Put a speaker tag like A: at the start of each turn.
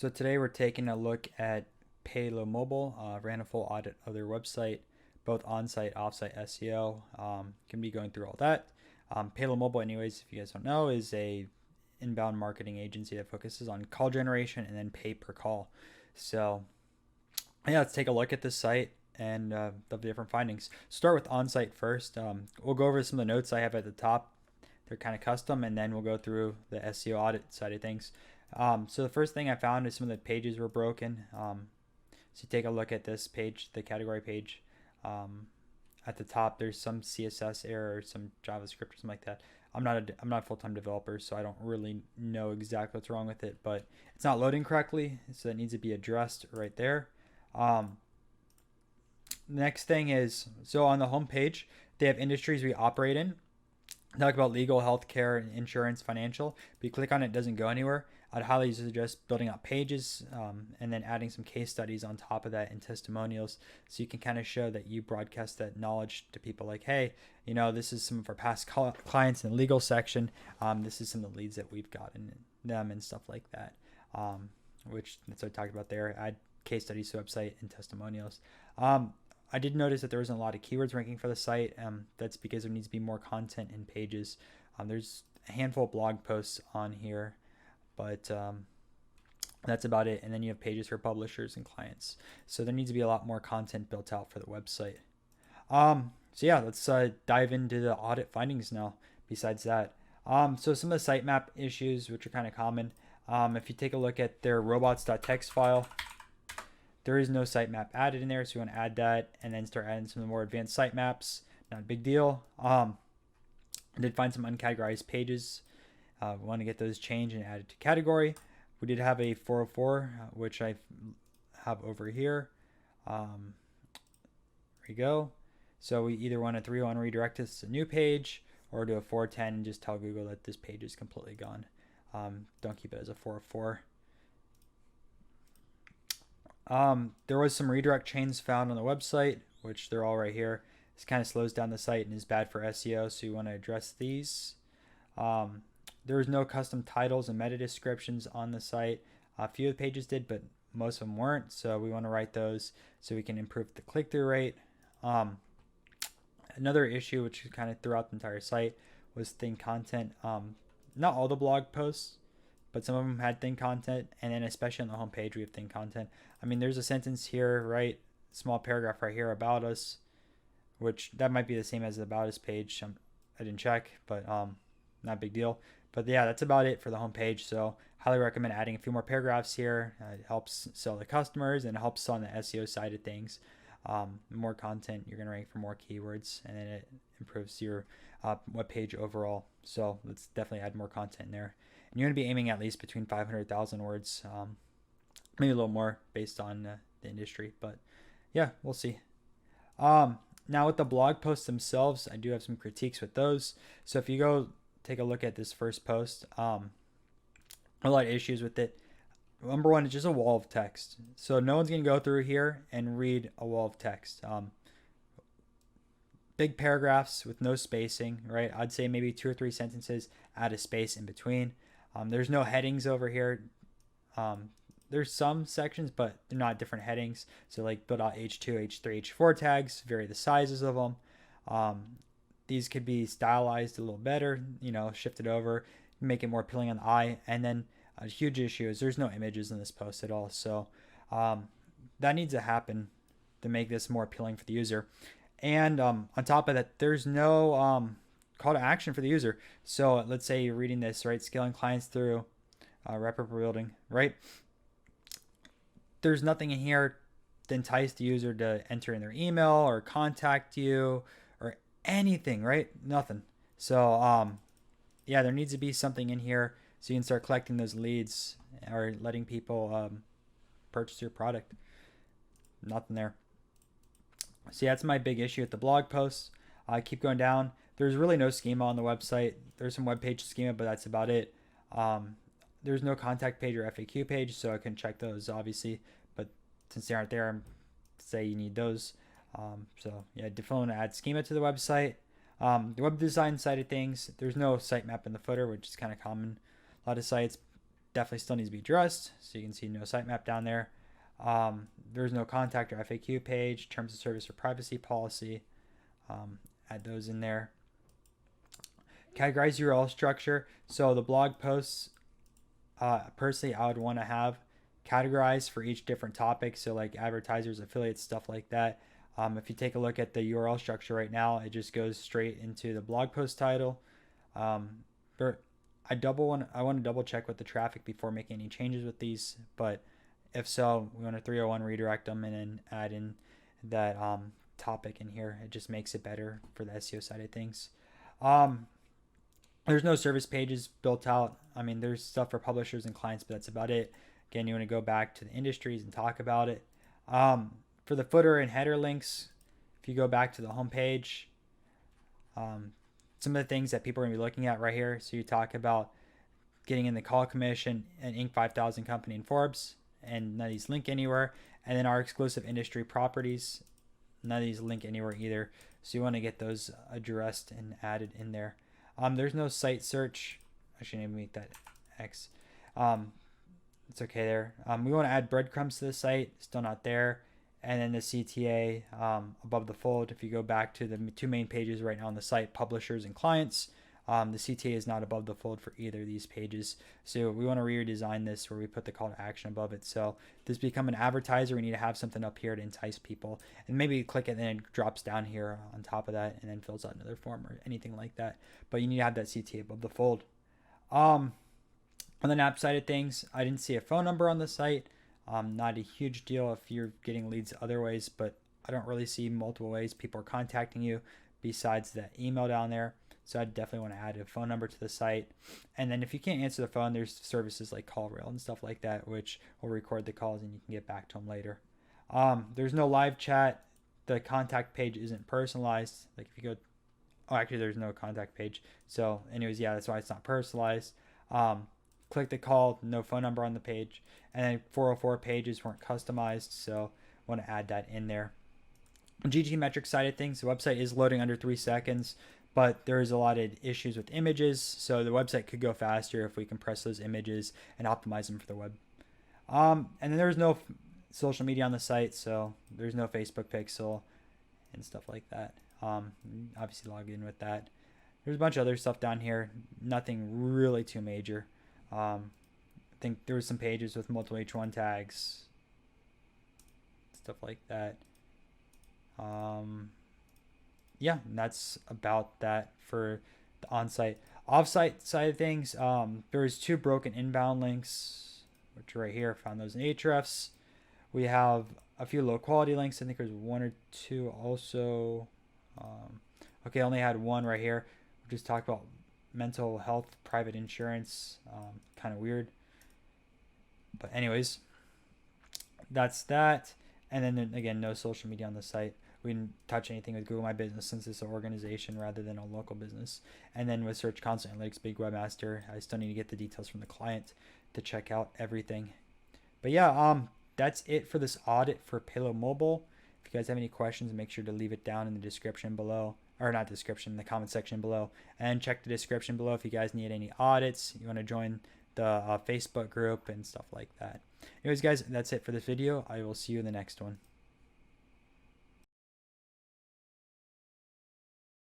A: So today we're taking a look at Palo Mobile. Ran a full audit of their website, both on-site, off-site SEO. Can be going through all that. Palo Mobile, anyways, if you guys don't know, is a inbound marketing agency that focuses on call generation and then pay per call. So yeah, let's take a look at this site and the different findings. Start with on-site first. We'll go over some of the notes I have at the top. They're kind of custom, and then we'll go through the SEO audit side of things. So the first thing I found is some of the pages were broken. So take a look at this page, the category page. At the top, there's some CSS error, or some JavaScript or something like that. I'm not a full-time developer, so I don't really know exactly what's wrong with it, but it's not loading correctly, so it needs to be addressed right there. Next thing is, so on the home page, they have industries we operate in. Talk about legal, healthcare, insurance, financial. If you click on it, it doesn't go anywhere. I'd highly suggest building out pages and then adding some case studies on top of that and testimonials, so you can kind of show that you broadcast that knowledge to people like, hey, this is some of our past clients in the legal section. This is some of the leads that we've gotten them and stuff like that, which that's what I talked about there. Add case studies to the website and testimonials. I did notice that there wasn't a lot of keywords ranking for the site. That's because there needs to be more content in pages. There's a handful of blog posts on here, but that's about it. And then you have pages for publishers and clients. So there needs to be a lot more content built out for the website. So yeah, let's dive into the audit findings now. Besides that, so some of the sitemap issues, which are kind of common. If you take a look at their robots.txt file, there is no sitemap added in there, so you want to add that and then start adding some more advanced sitemaps. Not a big deal. I did find some uncategorized pages. We want to get those changed and added to category. We did have a 404, which I have over here. There we go. So we either want a 301 redirect us to a new page, or do a 410 and just tell Google that this page is completely gone. Don't keep it as a 404. There was some redirect chains found on the website, which they're all right here. This kind of slows down the site and is bad for SEO, so you want to address these. There was no custom titles and meta descriptions on the site. A few of the pages did, but most of them weren't, so we want to write those so we can improve the click-through rate. Another issue, which is kind of throughout the entire site, was thin content. Not all the blog posts, but some of them had thin content, and then especially on the home page, we have thin content. I mean, there's a sentence here, right? Small paragraph right here about us, which that might be the same as the about us page. I didn't check, but not a big deal. But yeah, that's about it for the home page. So highly recommend adding a few more paragraphs here. It helps sell the customers and it helps on the SEO side of things. More content, you're going to rank for more keywords, and then it improves your web page overall. So let's definitely add more content in there. And you're going to be aiming at least between 500,000 words, maybe a little more based on the industry. But yeah, we'll see. Now with the blog posts themselves, I do have some critiques with those. So if you go take a look at this first post, a lot of issues with it. Number one, it's just a wall of text. So no one's going to go through here and read a wall of text. Big paragraphs with no spacing, right? I'd say maybe 2 or 3 sentences, add a space in between. There's no headings over here. There's some sections, but they're not different headings. So like build out H2, H3, H4 tags, vary the sizes of them. These could be stylized a little better, shifted over, make it more appealing on the eye. And then a huge issue is there's no images in this post at all. So that needs to happen to make this more appealing for the user. And on top of that, there's no call to action for the user. So let's say you're reading this, right? Scaling clients through rapid building, right? There's nothing in here to entice the user to enter in their email or contact you or anything, right? Nothing. So yeah, there needs to be something in here so you can start collecting those leads or letting people purchase your product. Nothing there. So yeah, that's my big issue with the blog posts. I keep going down. There's really no schema on the website. There's some web page schema, but that's about it. There's no contact page or FAQ page, so I can check those obviously. But since they aren't there, I'm say you need those. So yeah, definitely want to add schema to the website. The web design side of things, there's no sitemap in the footer, which is kind of common. A lot of sites definitely still needs to be addressed. So you can see no sitemap down there. There's no contact or FAQ page, terms of service or privacy policy. Add those in there. Categorize URL structure. So the blog posts, personally, I would want to have categorized for each different topic. So like advertisers, affiliates, stuff like that. If you take a look at the URL structure right now, it just goes straight into the blog post title. I want to double check with the traffic before making any changes with these, but if so, we want to 301 redirect them and then add in that topic in here. It just makes it better for the SEO side of things. There's no service pages built out. I mean, there's stuff for publishers and clients, but that's about it. Again, you want to go back to the industries and talk about it. For the footer and header links, if you go back to the home page, some of the things that people are going to be looking at right here. So you talk about getting in the call commission and Inc. 5000 company in Forbes, and none of these link anywhere. And then our exclusive industry properties, none of these link anywhere either. So you want to get those addressed and added in there. There's no site search. Actually, maybe make that X. It's okay there. We want to add breadcrumbs to the site. Still not there. And then the CTA above the fold. If you go back to the two main pages right now on the site, publishers and clients, the CTA is not above the fold for either of these pages. So we want to redesign this where we put the call to action above it. So this become an advertiser, we need to have something up here to entice people. And maybe you click it and then it drops down here on top of that and then fills out another form or anything like that. But you need to have that CTA above the fold. On the app side of things, I didn't see a phone number on the site. Not a huge deal if you're getting leads other ways, but I don't really see multiple ways people are contacting you besides that email down there. So I definitely want to add a phone number to the site. And then if you can't answer the phone, there's services like CallRail and stuff like that, which will record the calls and you can get back to them later. There's no live chat. The contact page isn't personalized. Like if you go, oh, actually there's no contact page. So anyways, yeah, that's why it's not personalized. Click the call, no phone number on the page. And then 404 pages weren't customized, so I want to add that in there. GT metric side of things, the website is loading under 3 seconds, but there is a lot of issues with images, so the website could go faster if we compress those images and optimize them for the web. And then there's no social media on the site, so there's no Facebook pixel and stuff like that. Obviously log in with that. There's a bunch of other stuff down here, nothing really too major. I think there was some pages with multiple H1 tags, stuff like that. Yeah, and that's about that for the on-site. Off-site side of things, there's 2 broken inbound links, which are right here. Found those in Ahrefs. We have a few low-quality links. I think there's 1 or 2 also. Okay, I only had 1 right here. We just talked about mental health, private insurance. Kind of weird. But anyways, that's that. And then again, no social media on the site. We didn't touch anything with Google My Business since it's an organization rather than a local business. And then with Search Console Analytics, Big Webmaster, I still need to get the details from the client to check out everything. But yeah, that's it for this audit for Palo Mobile. If you guys have any questions, make sure to leave it down in the description below. Or not description, in the comment section below. And check the description below if you guys need any audits. You want to join the Facebook group and stuff like that. Anyways, guys, that's it for this video. I will see you in the next one.